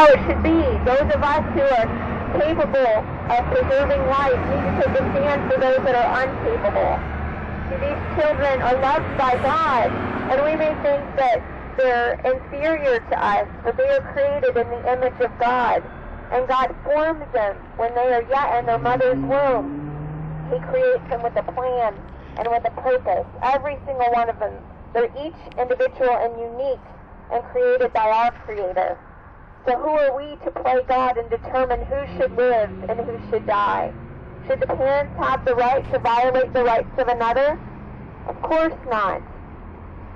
how it should be. Those of us who are capable of preserving life need to take a stand for those that are incapable. See, these children are loved by God, and we may think that they're inferior to us, but they are created in the image of God. And God forms them when they are yet in their mother's womb. He creates them with a plan and with a purpose. Every single one of them. They're each individual and unique and created by our Creator. So who are we to play God and determine who should live and who should die? Should the parents have the right to violate the rights of another? Of course not.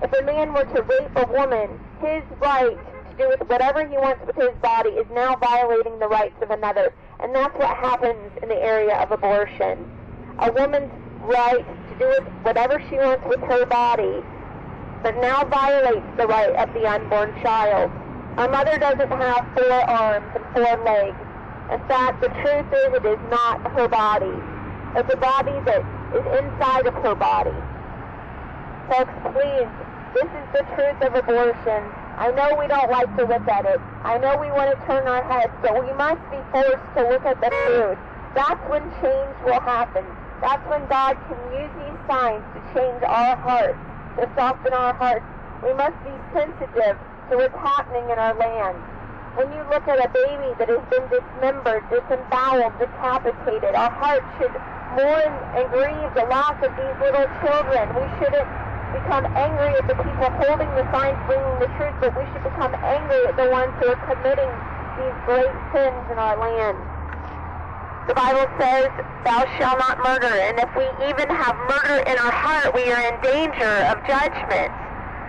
If a man were to rape a woman, his right to do with whatever he wants with his body is now violating the rights of another. And that's what happens in the area of abortion. A woman's right to do with whatever she wants with her body, but now violates the right of the unborn child. A mother doesn't have 4 arms and 4 legs. In fact, the truth is it is not her body. It's a body that is inside of her body. Folks, please, this is the truth of abortion. I know we don't like to look at it. I know we want to turn our heads, but we must be forced to look at the truth. That's when change will happen. That's when God can use these signs to change our hearts, to soften our hearts. We must be sensitive to what's happening in our land. When you look at a baby that has been dismembered, disemboweled, decapitated, our hearts should mourn and grieve the loss of these little children. We shouldn't become angry at the people holding the signs, bringing the truth, but we should become angry at the ones who are committing these great sins in our land. The Bible says, thou shalt not murder, and if we even have murder in our heart, we are in danger of judgment.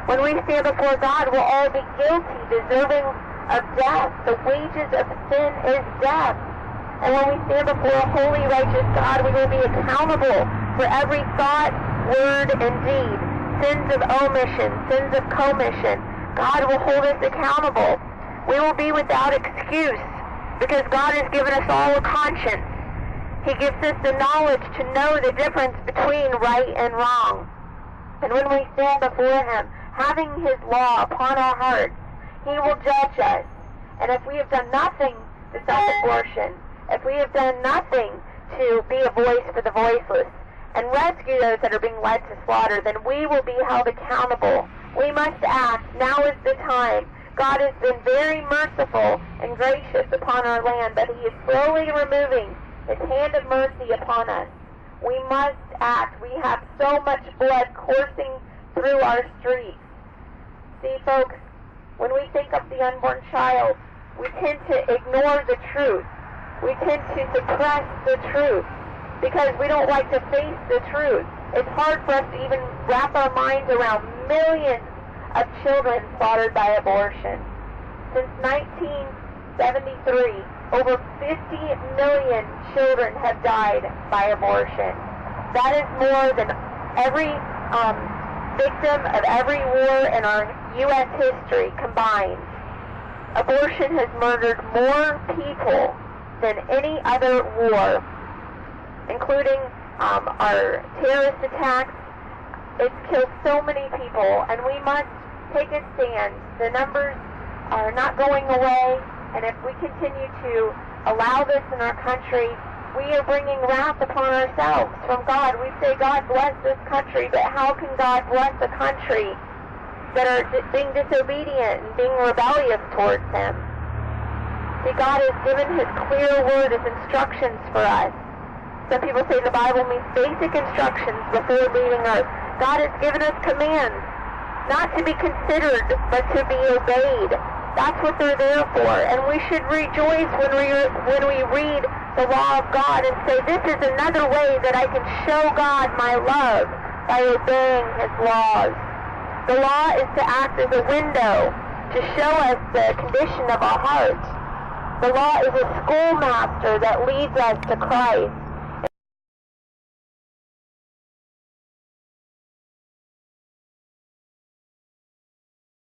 When we stand before God, we'll all be guilty, deserving of death. The wages of sin is death. And when we stand before a holy, righteous God, we will be accountable for every thought, word, and deed. Sins of omission, sins of commission. God will hold us accountable. We will be without excuse, because God has given us all a conscience. He gives us the knowledge to know the difference between right and wrong. And when we stand before Him, having His law upon our hearts, He will judge us. And if we have done nothing to stop abortion, if we have done nothing to be a voice for the voiceless, and rescue those that are being led to slaughter, then we will be held accountable. We must act. Now is the time. God has been very merciful and gracious upon our land, but He is slowly removing His hand of mercy upon us. We must act. We have so much blood coursing through our streets. See, folks, when we think of the unborn child, we tend to ignore the truth. We tend to suppress the truth because we don't like to face the truth. It's hard for us to even wrap our minds around millions of children slaughtered by abortion. Since 1973, over 50 million children have died by abortion. That is more than every victim of every war in our U.S. history combined. Abortion has murdered more people than any other war, including our terrorist attacks. It's killed so many people, and we must take a stand. The numbers are not going away, and if we continue to allow this in our country, we are bringing wrath upon ourselves from God. We say, God bless this country, but how can God bless a country that are being disobedient and being rebellious towards Him? See, God has given His clear word as instructions for us. Some people say the Bible means basic instructions before leaving earth. God has given us commands, not to be considered, but to be obeyed. That's what they're there for. And we should rejoice when we read the law of God and say, this is another way that I can show God my love by obeying His laws. The law is to act as a window to show us the condition of our heart. The law is a schoolmaster that leads us to Christ.